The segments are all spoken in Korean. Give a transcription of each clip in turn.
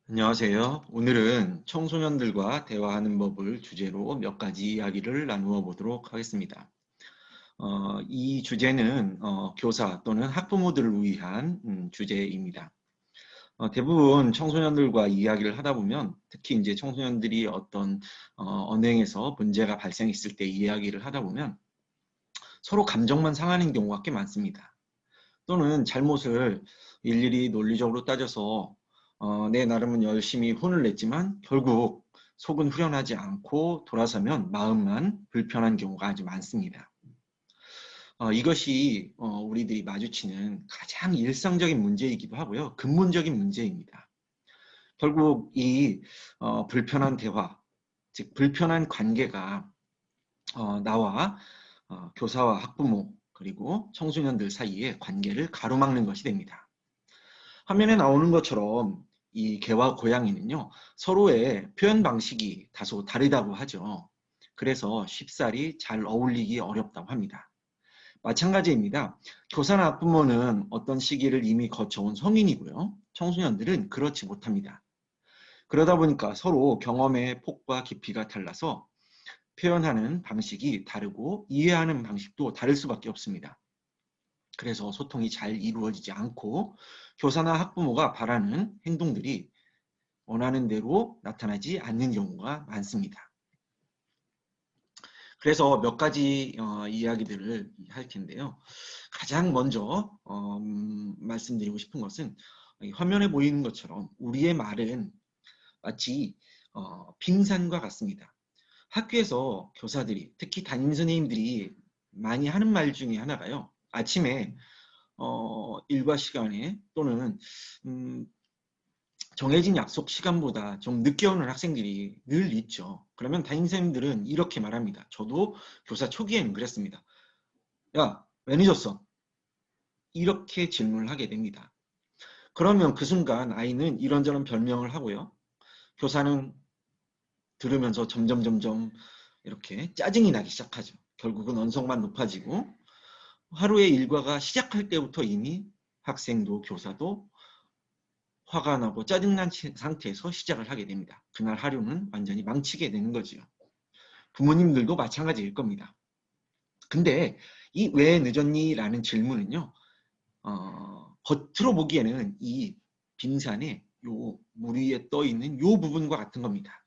안녕하세요. 오늘은 청소년들과 대화하는 법을 주제로 몇 가지 이야기를 나누어 보도록 하겠습니다. 이 주제는 교사 또는 학부모들을 위한 주제입니다. 대부분 청소년들과 이야기를 하다 보면 특히 이제 청소년들이 어떤 언행에서 문제가 발생했을 때 이야기를 하다 보면 서로 감정만 상하는 경우가 꽤 많습니다. 또는 잘못을 일일이 논리적으로 따져서 내 나름은 열심히 혼을 냈지만 결국 속은 후련하지 않고 돌아서면 마음만 불편한 경우가 아주 많습니다. 이것이 우리들이 마주치는 가장 일상적인 문제이기도 하고요. 근본적인 문제입니다. 결국 이 불편한 대화, 즉 불편한 관계가 나와 교사와 학부모 그리고 청소년들 사이의 관계를 가로막는 것이 됩니다. 화면에 나오는 것처럼 이 개와 고양이는요, 서로의 표현 방식이 다소 다르다고 하죠. 그래서 쉽사리 잘 어울리기 어렵다고 합니다. 마찬가지입니다. 교사나 학부모는 어떤 시기를 이미 거쳐온 성인이고요. 청소년들은 그렇지 못합니다. 그러다 보니까 서로 경험의 폭과 깊이가 달라서 표현하는 방식이 다르고 이해하는 방식도 다를 수밖에 없습니다. 그래서 소통이 잘 이루어지지 않고 교사나 학부모가 바라는 행동들이 원하는 대로 나타나지 않는 경우가 많습니다. 그래서 몇 가지 이야기들을 할 텐데요. 가장 먼저 말씀드리고 싶은 것은 화면에 보이는 것처럼 우리의 말은 마치 빙산과 같습니다. 학교에서 교사들이 특히 담임선생님들이 많이 하는 말 중에 하나가요. 아침에 일과 시간에 또는 음, 정해진 약속 시간보다 좀 늦게 오는 학생들이 늘 있죠. 그러면 담임선생님들은 이렇게 말합니다. 저도 교사 초기에는 그랬습니다. 야, 왜 늦었어? 이렇게 질문을 하게 됩니다. 그러면 그 순간 아이는 이런저런 별명을 하고요. 교사는 들으면서 점점 이렇게 짜증이 나기 시작하죠. 결국은 언성만 높아지고 하루의 일과가 시작할 때부터 이미 학생도 교사도 화가 나고 짜증난 상태에서 시작을 하게 됩니다. 그날 하루는 완전히 망치게 되는 거지요. 부모님들도 마찬가지일 겁니다. 근데 이 왜 늦었니? 라는 질문은요. 겉으로 보기에는 이 빙산의 요 물 위에 떠 있는 요 부분과 같은 겁니다.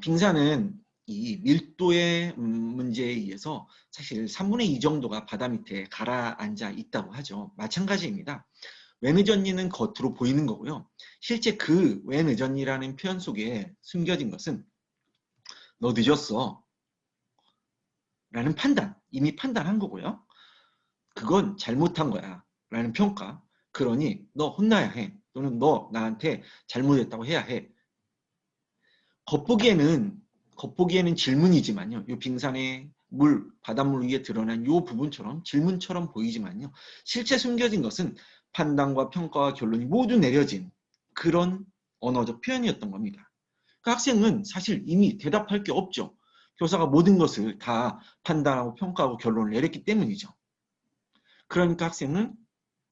빙산은 이 밀도의 문제에 의해서 사실 3분의 2 정도가 바다 밑에 가라앉아 있다고 하죠. 마찬가지입니다. 왜 늦었니는 겉으로 보이는 거고요. 실제 그 왜 늦었니라는 표현 속에 숨겨진 것은 너 늦었어 라는 판단, 이미 판단한 거고요. 그건 잘못한 거야 라는 평가. 그러니 너 혼나야 해. 또는 너 나한테 잘못했다고 해야 해. 겉보기에는 질문이지만요. 이 빙산의 물, 바닷물 위에 드러난 이 부분처럼 질문처럼 보이지만요. 실제 숨겨진 것은 판단과 평가와 결론이 모두 내려진 그런 언어적 표현이었던 겁니다. 그 학생은 사실 이미 대답할 게 없죠. 교사가 모든 것을 다 판단하고 평가하고 결론을 내렸기 때문이죠. 그러니까 학생은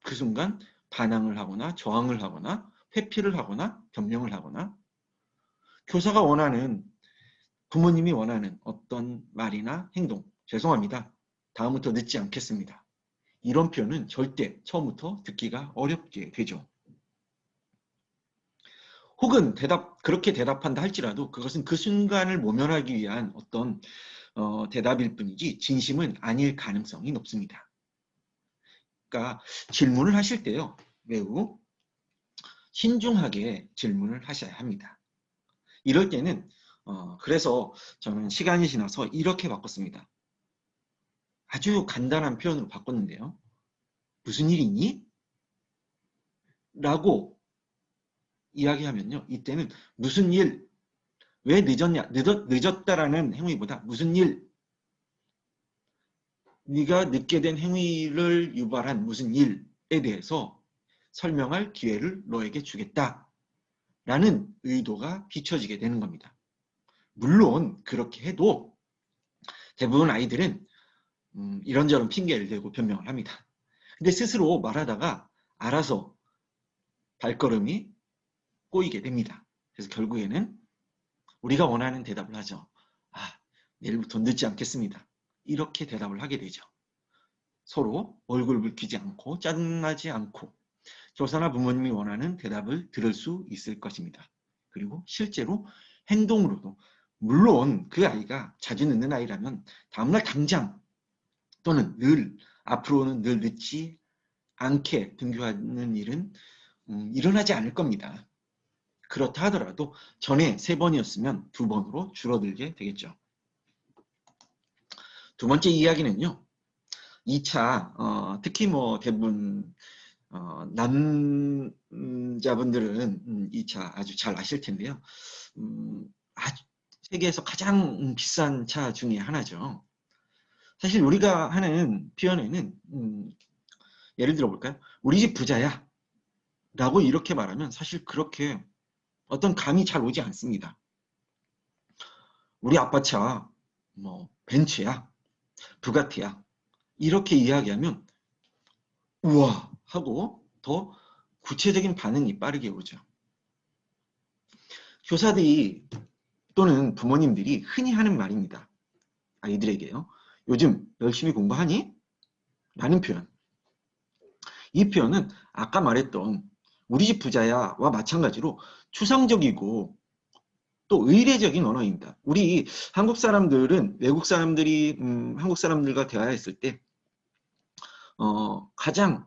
그 순간 반항을 하거나 저항을 하거나 회피를 하거나 변명을 하거나 교사가 원하는 부모님이 원하는 어떤 말이나 행동, 죄송합니다. 다음부터 늦지 않겠습니다. 이런 표현은 절대 처음부터 듣기가 어렵게 되죠. 혹은 그렇게 대답한다 할지라도 그것은 그 순간을 모면하기 위한 어떤 대답일 뿐이지 진심은 아닐 가능성이 높습니다. 그러니까 질문을 하실 때요. 매우 신중하게 질문을 하셔야 합니다. 이럴 때는 그래서 저는 시간이 지나서 이렇게 바꿨습니다. 아주 간단한 표현으로 바꿨는데요. 무슨 일이니? 라고 이야기하면요. 이때는 무슨 일, 왜 늦었냐, 늦었다라는 행위보다 무슨 일, 네가 늦게 된 행위를 유발한 무슨 일에 대해서 설명할 기회를 너에게 주겠다. 라는 의도가 비춰지게 되는 겁니다. 물론 그렇게 해도 대부분 아이들은 이런저런 핑계를 대고 변명을 합니다. 근데 스스로 말하다가 알아서 발걸음이 꼬이게 됩니다. 그래서 결국에는 우리가 원하는 대답을 하죠. 아, 내일부터 늦지 않겠습니다. 이렇게 대답을 하게 되죠. 서로 얼굴 붉히지 않고 짜증나지 않고 교사나 부모님이 원하는 대답을 들을 수 있을 것입니다. 그리고 실제로 행동으로도 물론 그 아이가 자주 늦는 아이라면 다음날 당장 또는 늘 앞으로는 늘 늦지 않게 등교하는 일은 일어나지 않을 겁니다. 그렇다 하더라도 전에 3번이었으면 2번으로 줄어들게 되겠죠. 두 번째 이야기는요. 2차 특히 뭐 대부분 남자분들은 2차 아주 잘 아실 텐데요. 아주 세계에서 가장 비싼 차 중에 하나죠. 사실 우리가 하는 표현에는 예를 들어 볼까요? 우리 집 부자야 라고 이렇게 말하면 사실 그렇게 어떤 감이 잘 오지 않습니다. 우리 아빠 차 뭐 벤츠야, 부가티야 이렇게 이야기하면 우와 하고 더 구체적인 반응이 빠르게 오죠. 교사들이 또는 부모님들이 흔히 하는 말입니다. 아이들에게요. 요즘 열심히 공부하니? 라는 표현. 이 표현은 아까 말했던 우리 집 부자야와 마찬가지로 추상적이고 또 의례적인 언어입니다. 우리 한국 사람들은 외국 사람들이 한국 사람들과 대화했을 때 가장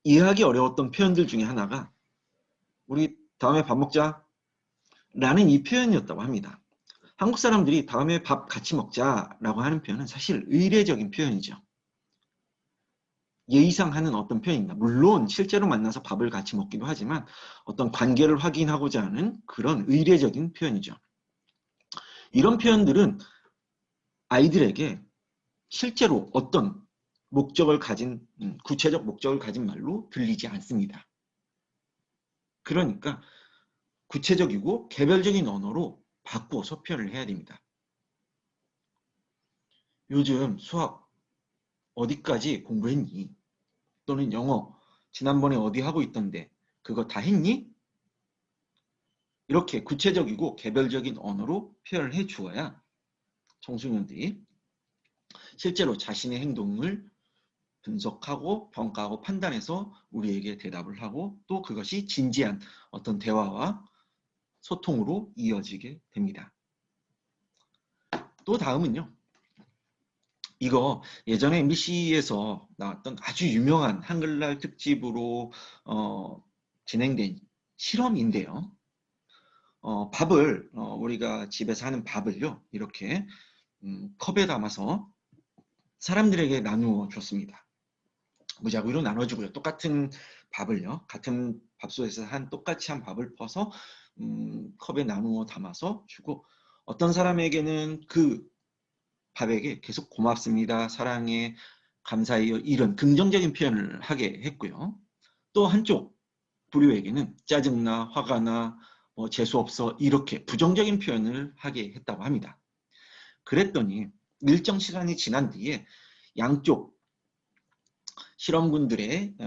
이해하기 어려웠던 표현들 중에 하나가 우리 다음에 밥 먹자 라는 이 표현이었다고 합니다. 한국 사람들이 다음에 밥 같이 먹자라고 하는 표현은 사실 의례적인 표현이죠. 예의상 하는 어떤 표현입니다. 물론 실제로 만나서 밥을 같이 먹기도 하지만 어떤 관계를 확인하고자 하는 그런 의례적인 표현이죠. 이런 표현들은 아이들에게 실제로 어떤 목적을 가진 구체적 목적을 가진 말로 들리지 않습니다. 그러니까 구체적이고 개별적인 언어로 바꾸어서 표현을 해야 됩니다. 요즘 수학 어디까지 공부했니? 또는 영어 지난번에 어디 하고 있던데 그거 다 했니? 이렇게 구체적이고 개별적인 언어로 표현을 해 주어야 청소년들이 실제로 자신의 행동을 분석하고 평가하고 판단해서 우리에게 대답을 하고 또 그것이 진지한 어떤 대화와 소통으로 이어지게 됩니다. 또 다음은요. 이거 예전에 MBC에서 나왔던 아주 유명한 한글날 특집으로 진행된 실험인데요. 밥을 우리가 집에서 하는 밥을요. 이렇게 컵에 담아서 사람들에게 나누어 줬습니다. 무작위로 나눠주고요. 똑같은 밥을요. 같은 밥솥에서 똑같이 한 밥을 퍼서 컵에 나누어 담아서 주고 어떤 사람에게는 그 밥에게 계속 고맙습니다. 사랑해, 감사해요. 이런 긍정적인 표현을 하게 했고요. 또 한쪽 부류에게는 짜증나, 화가 나, 뭐 재수없어 이렇게 부정적인 표현을 하게 했다고 합니다. 그랬더니 일정 시간이 지난 뒤에 양쪽 실험군들의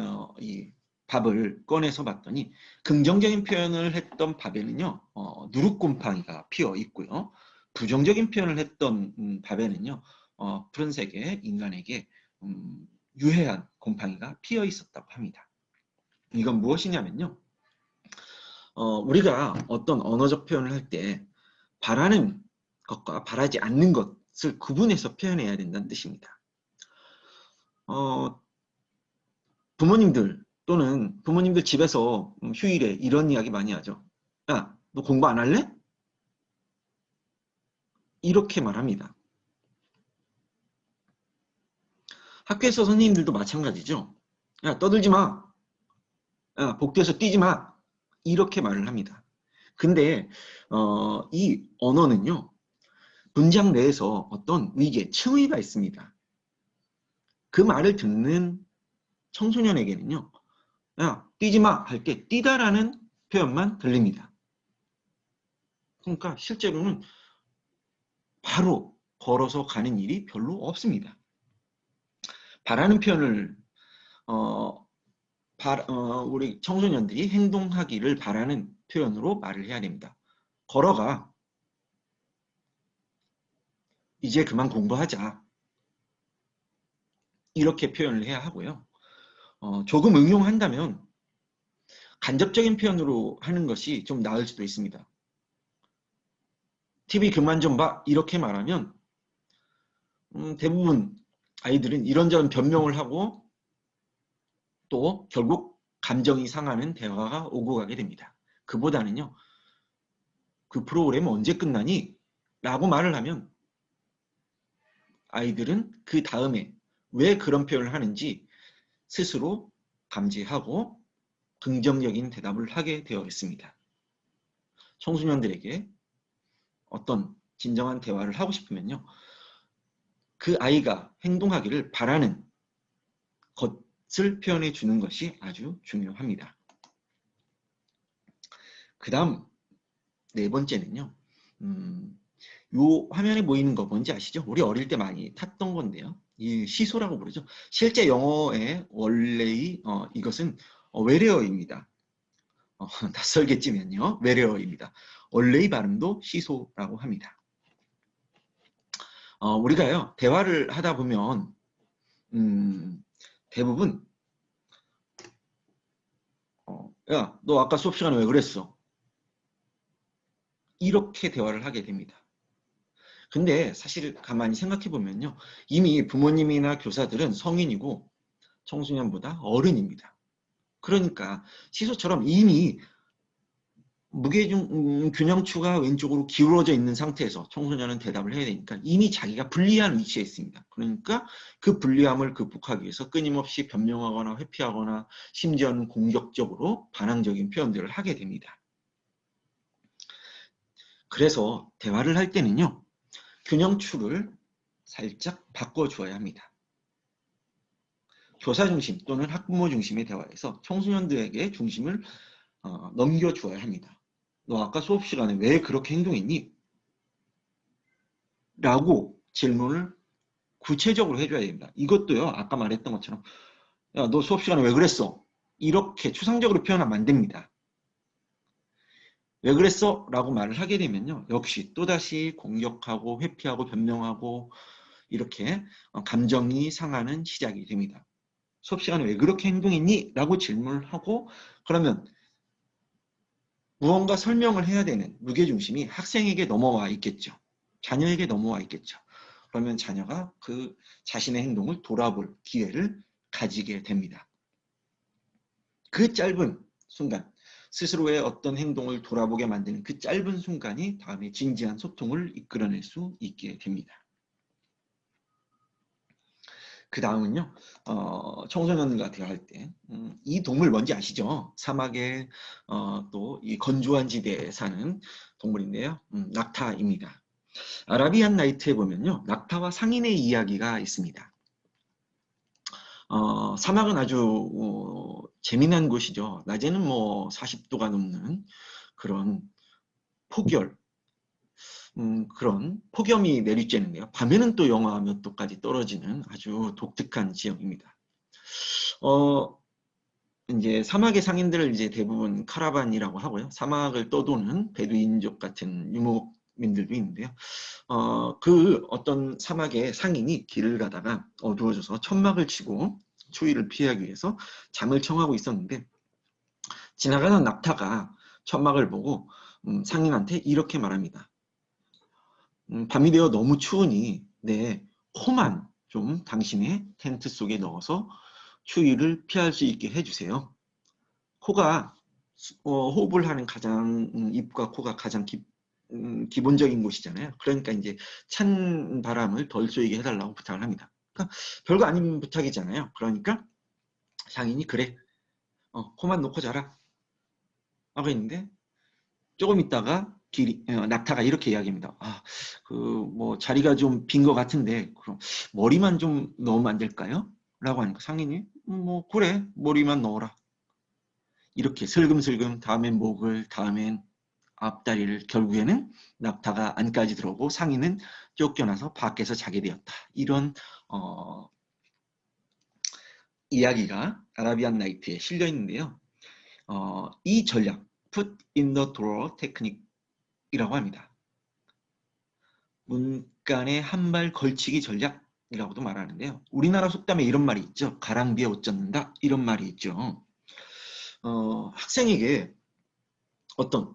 이 밥을 꺼내서 봤더니 긍정적인 표현을 했던 밥에는요 누룩곰팡이가 피어 있고요. 부정적인 표현을 했던 밥에는요 푸른색의 인간에게 유해한 곰팡이가 피어 있었다고 합니다. 이건 무엇이냐면요. 우리가 어떤 언어적 표현을 할 때 바라는 것과 바라지 않는 것을 구분해서 표현해야 된다는 뜻입니다. 부모님들 또는 부모님들 집에서 휴일에 이런 이야기 많이 하죠. 야, 너 공부 안 할래? 이렇게 말합니다. 학교에서 선생님들도 마찬가지죠. 야, 떠들지 마. 야, 복도에서 뛰지 마. 이렇게 말을 합니다. 근데 이 언어는요. 문장 내에서 어떤 위계, 층위가 있습니다. 그 말을 듣는 청소년에게는요. 야, 뛰지 마. 할 때 뛰다라는 표현만 들립니다. 그러니까 실제로는 바로 걸어서 가는 일이 별로 없습니다. 바라는 표현을 우리 청소년들이 행동하기를 바라는 표현으로 말을 해야 됩니다. 걸어가. 이제 그만 공부하자. 이렇게 표현을 해야 하고요. 조금 응용한다면 간접적인 표현으로 하는 것이 좀 나을 수도 있습니다. TV 그만 좀 봐. 이렇게 말하면 대부분 아이들은 이런저런 변명을 하고 또 결국 감정이 상하는 대화가 오고 가게 됩니다. 그보다는요. 그 프로그램 언제 끝나니? 라고 말을 하면 아이들은 그 다음에 왜 그런 표현을 하는지 스스로 감지하고 긍정적인 대답을 하게 되어 있습니다. 청소년들에게 어떤 진정한 대화를 하고 싶으면요. 그 아이가 행동하기를 바라는 것을 표현해 주는 것이 아주 중요합니다. 그 다음 네 번째는요. 요 화면에 보이는 거 뭔지 아시죠? 우리 어릴 때 많이 탔던 건데요. 이 시소라고 부르죠. 실제 영어의 원래의 이것은 웨레어입니다. 낯설겠지만요. 웨레어입니다. 원래의 발음도 시소라고 합니다. 우리가요. 대화를 하다 보면 대부분 야, 너 아까 수업 시간에 왜 그랬어? 이렇게 대화를 하게 됩니다. 근데 사실 가만히 생각해 보면요. 이미 부모님이나 교사들은 성인이고 청소년보다 어른입니다. 그러니까 시소처럼 이미 균형추가 왼쪽으로 기울어져 있는 상태에서 청소년은 대답을 해야 되니까 이미 자기가 불리한 위치에 있습니다. 그러니까 그 불리함을 극복하기 위해서 끊임없이 변명하거나 회피하거나 심지어는 공격적으로 반항적인 표현들을 하게 됩니다. 그래서 대화를 할 때는요. 균형추를 살짝 바꿔주어야 합니다. 교사 중심 또는 학부모 중심의 대화에서 청소년들에게 중심을 넘겨주어야 합니다. 너 아까 수업 시간에 왜 그렇게 행동했니? 라고 질문을 구체적으로 해줘야 됩니다. 이것도요. 아까 말했던 것처럼 야, 너 수업 시간에 왜 그랬어? 이렇게 추상적으로 표현하면 안 됩니다. 왜 그랬어? 라고 말을 하게 되면요. 역시 또다시 공격하고 회피하고 변명하고 이렇게 감정이 상하는 시작이 됩니다. 수업 시간에 왜 그렇게 행동했니? 라고 질문을 하고 그러면 무언가 설명을 해야 되는 무게중심이 학생에게 넘어와 있겠죠. 자녀에게 넘어와 있겠죠. 그러면 자녀가 그 자신의 행동을 돌아볼 기회를 가지게 됩니다. 그 짧은 순간, 스스로의 어떤 행동을 돌아보게 만드는 그 짧은 순간이 다음에 진지한 소통을 이끌어낼 수 있게 됩니다. 그 다음은요, 청소년들과 대화할 때, 이 동물 뭔지 아시죠? 사막에 또 이 건조한 지대에 사는 동물인데요. 낙타입니다. 아라비안 나이트에 보면요, 낙타와 상인의 이야기가 있습니다. 사막은 아주 재미난 곳이죠. 낮에는 뭐 40도가 넘는 그런 폭열, 그런 폭염이 내리쬐는데요. 밤에는 또 영하 몇 도까지 떨어지는 아주 독특한 지역입니다. 이제 사막의 상인들을 이제 대부분 카라반이라고 하고요. 사막을 떠도는 베두인족 같은 유목민들도 있는데요. 그 어떤 사막의 상인이 길을 가다가 어두워져서 천막을 치고 추위를 피하기 위해서 잠을 청하고 있었는데 지나가는 낙타가 천막을 보고 상인한테 이렇게 말합니다. 밤이 되어 너무 추우니 내 코만 좀 당신의 텐트 속에 넣어서 추위를 피할 수 있게 해주세요. 코가 호흡을 하는 입과 코가 가장 기본적인 곳이잖아요. 그러니까 이제 찬 바람을 덜 쏘이게 해달라고 부탁을 합니다. 그러니까 별거 아닌 부탁이잖아요. 그러니까 상인이 그래, 코만 놓고 자라 하고 있는데 조금 있다가 낙타가 이렇게 이야기합니다. 뭐 자리가 좀 빈 것 같은데 그럼 머리만 좀 넣으면 안 될까요? 라고 하니까 상인이 뭐 그래 머리만 넣어라. 이렇게 슬금슬금 다음엔 목을 다음엔 앞다리를 결국에는 낙타가 안까지 들어오고 상인은 쫓겨나서 밖에서 자게 되었다. 이런 이야기가 아라비안 나이트에 실려 있는데요. 이 전략, put in the drawer 테크닉이라고 합니다. 문간에 한 발 걸치기 전략이라고도 말하는데요. 우리나라 속담에 이런 말이 있죠. 가랑비에 옷 젖는다, 이런 말이 있죠. 학생에게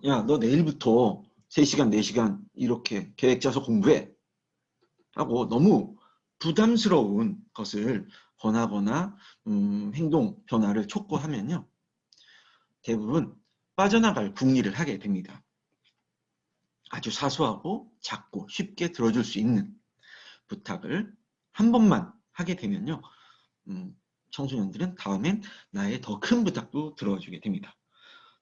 야, 너 내일부터 3시간, 4시간 이렇게 계획 짜서 공부해 하고 너무 부담스러운 것을 권하거나 행동 변화를 촉구하면요. 대부분 빠져나갈 궁리를 하게 됩니다. 아주 사소하고 작고 쉽게 들어줄 수 있는 부탁을 한 번만 하게 되면요. 청소년들은 다음엔 나의 더 큰 부탁도 들어주게 됩니다.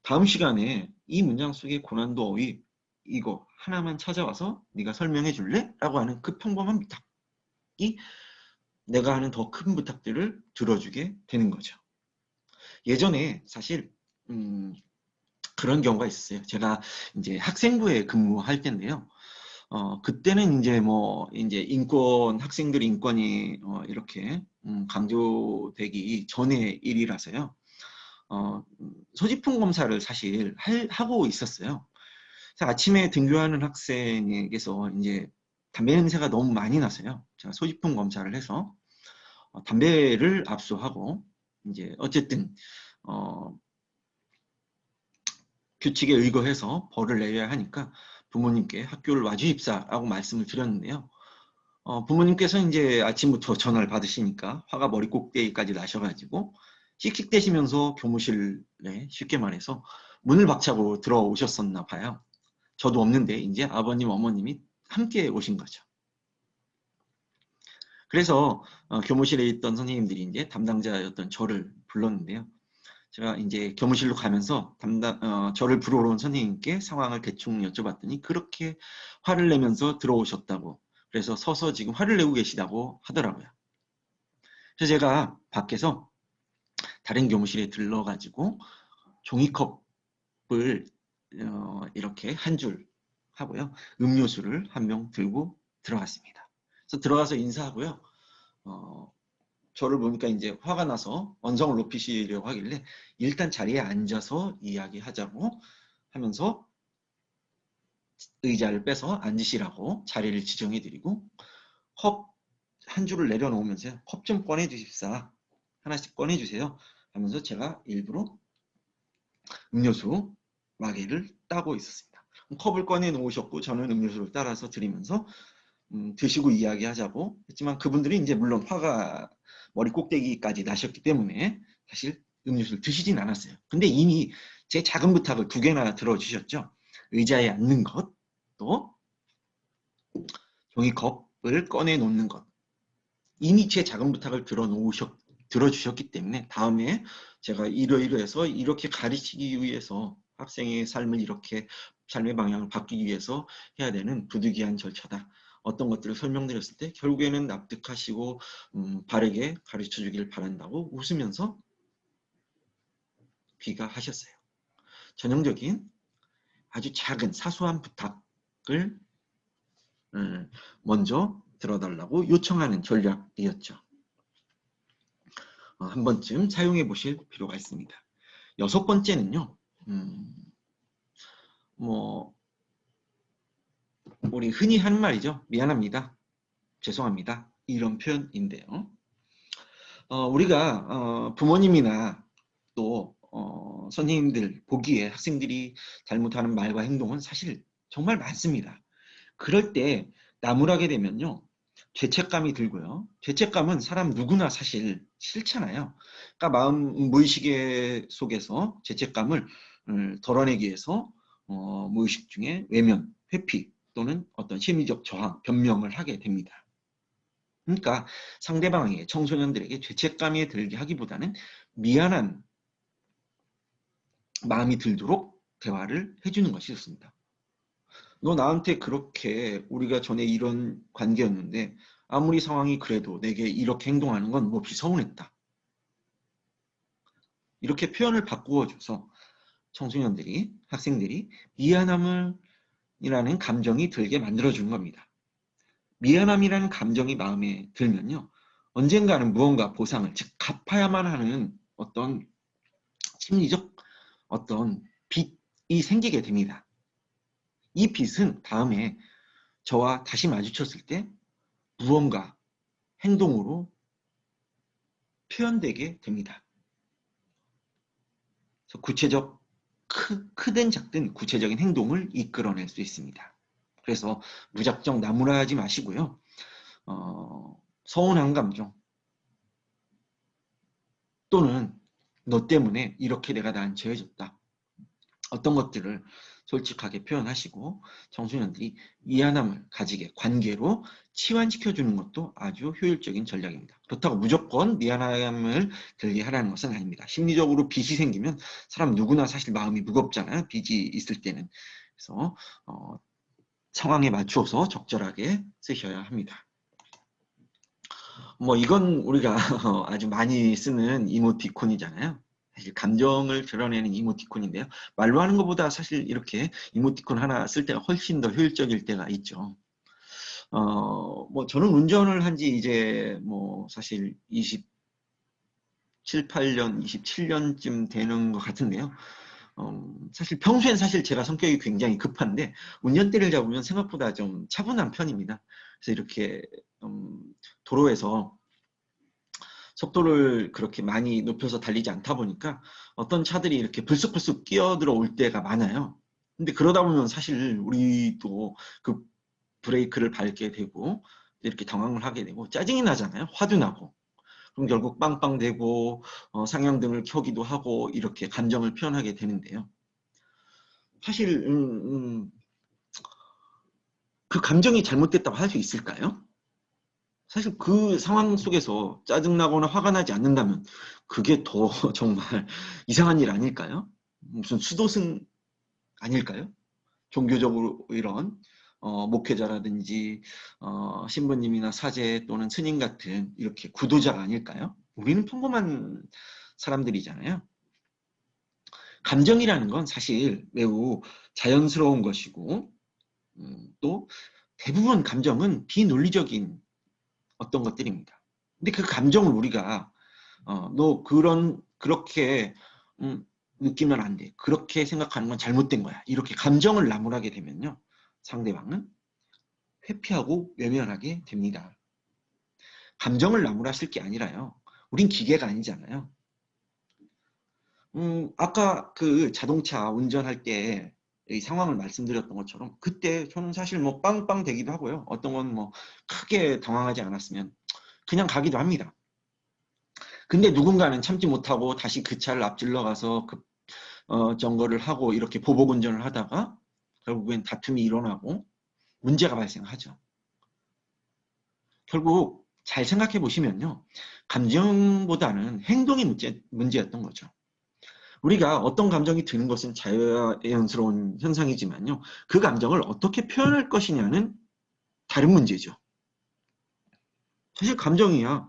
다음 시간에 이 문장 속의 고난도 어휘 이거 하나만 찾아와서 네가 설명해 줄래? 라고 하는 그 평범한 부탁이 내가 하는 더 큰 부탁들을 들어주게 되는 거죠. 예전에 사실 그런 경우가 있었어요. 제가 이제 학생부에 근무할 때인데요. 그때는 이제 인권, 학생들 인권이 이렇게 강조되기 전의 일이라서요. 소지품 검사를 사실 하고 있었어요. 그래서 아침에 등교하는 학생에게서 이제 담배 냄새가 너무 많이 나서요. 제가 소지품 검사를 해서 담배를 압수하고 이제 어쨌든 규칙에 의거해서 벌을 내려야 하니까 부모님께 학교를 와주십사라고 말씀을 드렸는데요. 부모님께서 이제 아침부터 전화를 받으시니까 화가 머리 꼭대기까지 나셔가지고 씩씩대시면서 교무실에 쉽게 말해서 문을 박차고 들어오셨었나 봐요. 저도 없는데 이제 아버님, 어머님이 함께 오신 거죠. 그래서 교무실에 있던 선생님들이 이제 담당자였던 저를 불렀는데요. 제가 이제 교무실로 가면서 저를 부르러 온 선생님께 상황을 대충 여쭤봤더니 그렇게 화를 내면서 들어오셨다고, 그래서 서서 지금 화를 내고 계시다고 하더라고요. 그래서 제가 밖에서 다른 교무실에 들러가지고 종이컵을 이렇게 한 줄 하고요. 음료수를 한 병 들고 들어갔습니다. 그래서 들어가서 인사하고요. 저를 보니까 이제 화가 나서 언성을 높이시려고 하길래 일단 자리에 앉아서 이야기하자고 하면서 의자를 빼서 앉으시라고 자리를 지정해드리고 컵 한 줄을 내려놓으면서 컵 좀 꺼내주십사, 하나씩 꺼내주세요 하면서 제가 일부러 음료수 마개를 따고 있었습니다. 컵을 꺼내 놓으셨고 저는 음료수를 따라서 드리면서 드시고 이야기하자고 했지만 그분들이 이제 물론 화가 머리 꼭대기까지 나셨기 때문에 사실 음료수를 드시진 않았어요. 근데 이미 제 작은 부탁을 2개나 들어주셨죠. 의자에 앉는 것, 또 종이컵을 꺼내 놓는 것. 이미 제 작은 부탁을 들어주셨기 때문에 다음에 제가 이러이러해서 이렇게 가르치기 위해서 학생의 삶을 이렇게 삶의 방향을 바뀌기 위해서 해야 되는 부득이한 절차다. 어떤 것들을 설명드렸을 때 결국에는 납득하시고 바르게 가르쳐 주길 바란다고 웃으면서 귀가하셨어요. 전형적인 아주 작은 사소한 부탁을 먼저 들어달라고 요청하는 전략이었죠. 한 번쯤 사용해 보실 필요가 있습니다. 6번째는요. 우리 흔히 하는 말이죠. 미안합니다. 죄송합니다. 이런 표현인데요. 우리가 부모님이나 또 선생님들 보기에 학생들이 잘못하는 말과 행동은 사실 정말 많습니다. 그럴 때 나무라게 되면요. 죄책감이 들고요. 죄책감은 사람 누구나 사실 싫잖아요. 그러니까 마음 무의식 속에서 죄책감을 덜어내기 위해서 무의식 중에 외면, 회피 또는 어떤 심리적 저항, 변명을 하게 됩니다. 그러니까 상대방에게, 청소년들에게 죄책감이 들게 하기보다는 미안한 마음이 들도록 대화를 해주는 것이 좋습니다. 너 나한테 그렇게 우리가 전에 이런 관계였는데 아무리 상황이 그래도 내게 이렇게 행동하는 건 몹시 서운했다. 이렇게 표현을 바꾸어줘서 청소년들이, 학생들이 미안함이라는 감정이 들게 만들어주는 겁니다. 미안함이라는 감정이 마음에 들면요. 언젠가는 무언가 보상을, 즉 갚아야만 하는 어떤 심리적 어떤 빚이 생기게 됩니다. 이 빚은 다음에 저와 다시 마주쳤을 때 무언가 행동으로 표현되게 됩니다. 그래서 구체적 크든 작든 구체적인 행동을 이끌어낼 수 있습니다. 그래서 무작정 나무라하지 마시고요. 서운한 감정 또는 너 때문에 이렇게 내가 나한테 처해졌다. 어떤 것들을 솔직하게 표현하시고 청소년들이 미안함을 가지게 관계로 치환시켜주는 것도 아주 효율적인 전략입니다. 그렇다고 무조건 미안함을 들게 하라는 것은 아닙니다. 심리적으로 빚이 생기면 사람 누구나 사실 마음이 무겁잖아요. 빚이 있을 때는. 그래서 상황에 맞추어서 적절하게 쓰셔야 합니다. 뭐 이건 우리가 아주 많이 쓰는 이모티콘이잖아요. 사실 감정을 드러내는 이모티콘인데요. 말로 하는 것보다 사실 이렇게 이모티콘 하나 쓸 때가 훨씬 더 효율적일 때가 있죠. 뭐 저는 운전을 한 지 이제 뭐 사실 27, 8년, 27년쯤 되는 것 같은데요. 사실 평소엔 사실 제가 성격이 굉장히 급한데 운전대를 잡으면 생각보다 좀 차분한 편입니다. 그래서 이렇게 도로에서 속도를 그렇게 많이 높여서 달리지 않다 보니까 어떤 차들이 이렇게 불쑥불쑥 끼어들어 올 때가 많아요. 근데 그러다 보면 사실 우리도 그 브레이크를 밟게 되고 이렇게 당황을 하게 되고 짜증이 나잖아요. 화도 나고. 그럼 결국 빵빵대고 상향등을 켜기도 하고 이렇게 감정을 표현하게 되는데요. 사실 그 감정이 잘못됐다고 할 수 있을까요? 사실 그 상황 속에서 짜증나거나 화가 나지 않는다면 그게 더 정말 이상한 일 아닐까요? 무슨 수도승 아닐까요? 종교적으로 이런 목회자라든지 신부님이나 사제 또는 스님 같은 이렇게 구도자가 아닐까요? 우리는 평범한 사람들이잖아요. 감정이라는 건 사실 매우 자연스러운 것이고 또 대부분 감정은 비논리적인 어떤 것들입니다. 근데 그 감정을 우리가 너 그렇게 느끼면 안 돼. 그렇게 생각하는 건 잘못된 거야. 이렇게 감정을 나무라게 되면요. 상대방은 회피하고 외면하게 됩니다. 감정을 나무라실 게 아니라요. 우린 기계가 아니잖아요. 아까 그 자동차 운전할 때 이 상황을 말씀드렸던 것처럼 그때 저는 사실 뭐 빵빵 대기도 하고요. 어떤 건 뭐 크게 당황하지 않았으면 그냥 가기도 합니다. 근데 누군가는 참지 못하고 다시 그 차를 앞질러 가서 정거를 하고 이렇게 보복 운전을 하다가 결국엔 다툼이 일어나고 문제가 발생하죠. 결국 잘 생각해 보시면요. 감정보다는 행동이 문제였던 거죠. 우리가 어떤 감정이 드는 것은 자연스러운 현상이지만요. 그 감정을 어떻게 표현할 것이냐는 다른 문제죠. 사실 감정이야.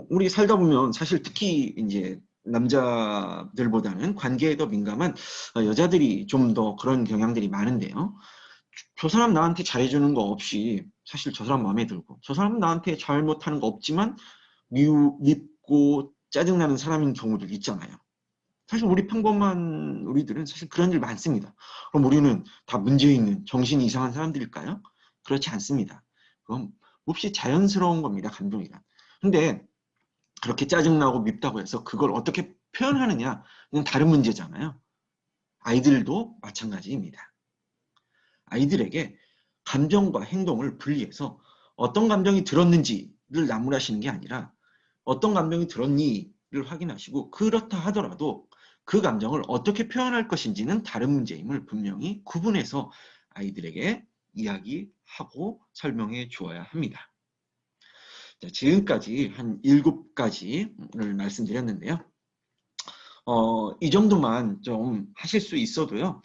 우리 살다 보면 사실 특히 이제 남자들보다는 관계에 더 민감한 여자들이 좀 더 그런 경향들이 많은데요. 저 사람 나한테 잘해주는 거 없이 사실 저 사람 마음에 들고 저 사람은 나한테 잘못하는 거 없지만 밉고 짜증나는 사람인 경우도 있잖아요. 사실 우리 평범한 우리들은 사실 그런 일 많습니다. 그럼 우리는 다 문제 있는 정신이 이상한 사람들일까요? 그렇지 않습니다. 그건 몹시 자연스러운 겁니다. 감정이란. 근데 그렇게 짜증나고 밉다고 해서 그걸 어떻게 표현하느냐 는 다른 문제잖아요. 아이들도 마찬가지입니다. 아이들에게 감정과 행동을 분리해서 어떤 감정이 들었는지를 나무라시는 게 아니라 어떤 감정이 들었니를 확인하시고 그렇다 하더라도 그 감정을 어떻게 표현할 것인지는 다른 문제임을 분명히 구분해서 아이들에게 이야기하고 설명해 주어야 합니다. 자, 지금까지 한 7가지를 말씀드렸는데요. 이 정도만 좀 하실 수 있어도요.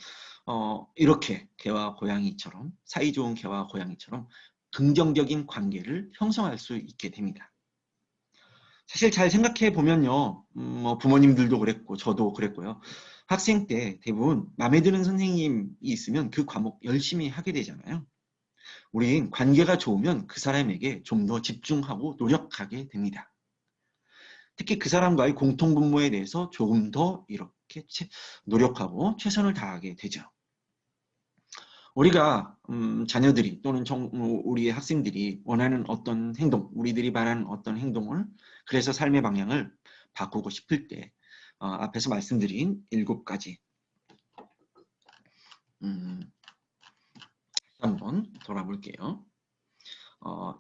이렇게 개와 고양이처럼 사이좋은 개와 고양이처럼 긍정적인 관계를 형성할 수 있게 됩니다. 사실 잘 생각해 보면요. 뭐 부모님들도 그랬고 저도 그랬고요. 학생 때 대부분 마음에 드는 선생님이 있으면 그 과목 열심히 하게 되잖아요. 우린 관계가 좋으면 그 사람에게 좀 더 집중하고 노력하게 됩니다. 특히 그 사람과의 공통분모에 대해서 조금 더 이렇게 노력하고 최선을 다하게 되죠. 우리가 자녀들이 또는 우리의 학생들이 원하는 어떤 행동, 우리들이 바라는 어떤 행동을 그래서 삶의 방향을 바꾸고 싶을 때 앞에서 말씀드린 7가지 한번 돌아볼게요.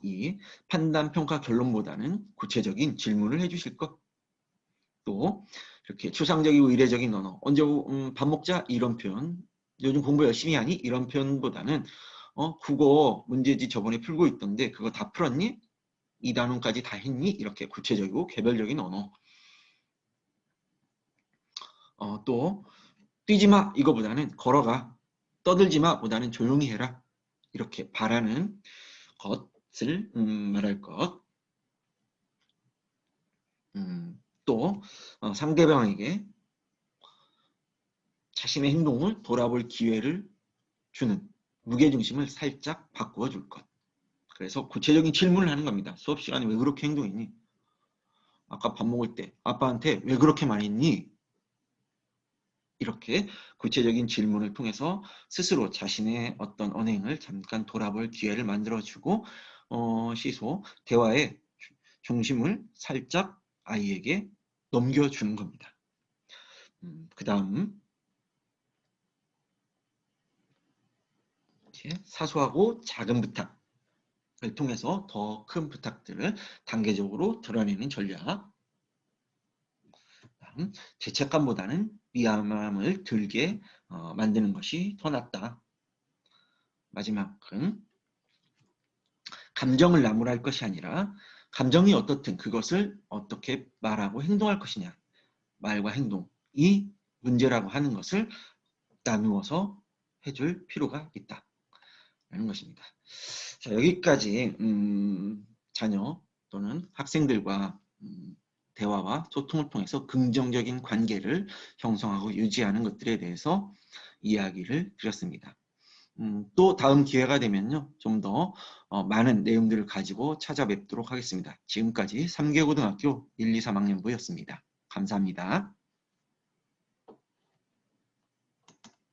이 판단, 평가, 결론보다는 구체적인 질문을 해주실 것. 또 이렇게 추상적이고 의례적인 언어. 언제 밥 먹자 이런 표현. 요즘 공부 열심히 하니 이런 표현보다는 국어 문제지 저번에 풀고 있던데 그거 다 풀었니? 이 단원까지 다 했니? 이렇게 구체적이고 개별적인 언어. 또 뛰지 마 이거보다는 걸어가. 떠들지 마 보다는 조용히 해라. 이렇게 바라는 것을 말할 것. 또 상대방에게 자신의 행동을 돌아볼 기회를 주는 무게중심을 살짝 바꾸어 줄 것. 그래서 구체적인 질문을 하는 겁니다. 수업 시간에 왜 그렇게 행동했니? 아까 밥 먹을 때 아빠한테 왜 그렇게 말했니? 이렇게 구체적인 질문을 통해서 스스로 자신의 어떤 언행을 잠깐 돌아볼 기회를 만들어주고 시소, 대화의 중심을 살짝 아이에게 넘겨주는 겁니다. 그 다음 사소하고 작은 부탁을 통해서 더 큰 부탁들을 단계적으로 드러내는 전략. 다음 죄책감보다는 미안함을 들게 만드는 것이 더 낫다. 마지막은 감정을 나무랄 것이 아니라 감정이 어떻든 그것을 어떻게 말하고 행동할 것이냐. 말과 행동이 문제라고 하는 것을 나누어서 해줄 필요가 있다. 라는 것입니다. 자, 여기까지 자녀 또는 학생들과 대화와 소통을 통해서 긍정적인 관계를 형성하고 유지하는 것들에 대해서 이야기를 드렸습니다. 또 다음 기회가 되면요. 좀 더 많은 내용들을 가지고 찾아뵙도록 하겠습니다. 지금까지 3개고등학교 1, 2, 3학년부였습니다. 감사합니다.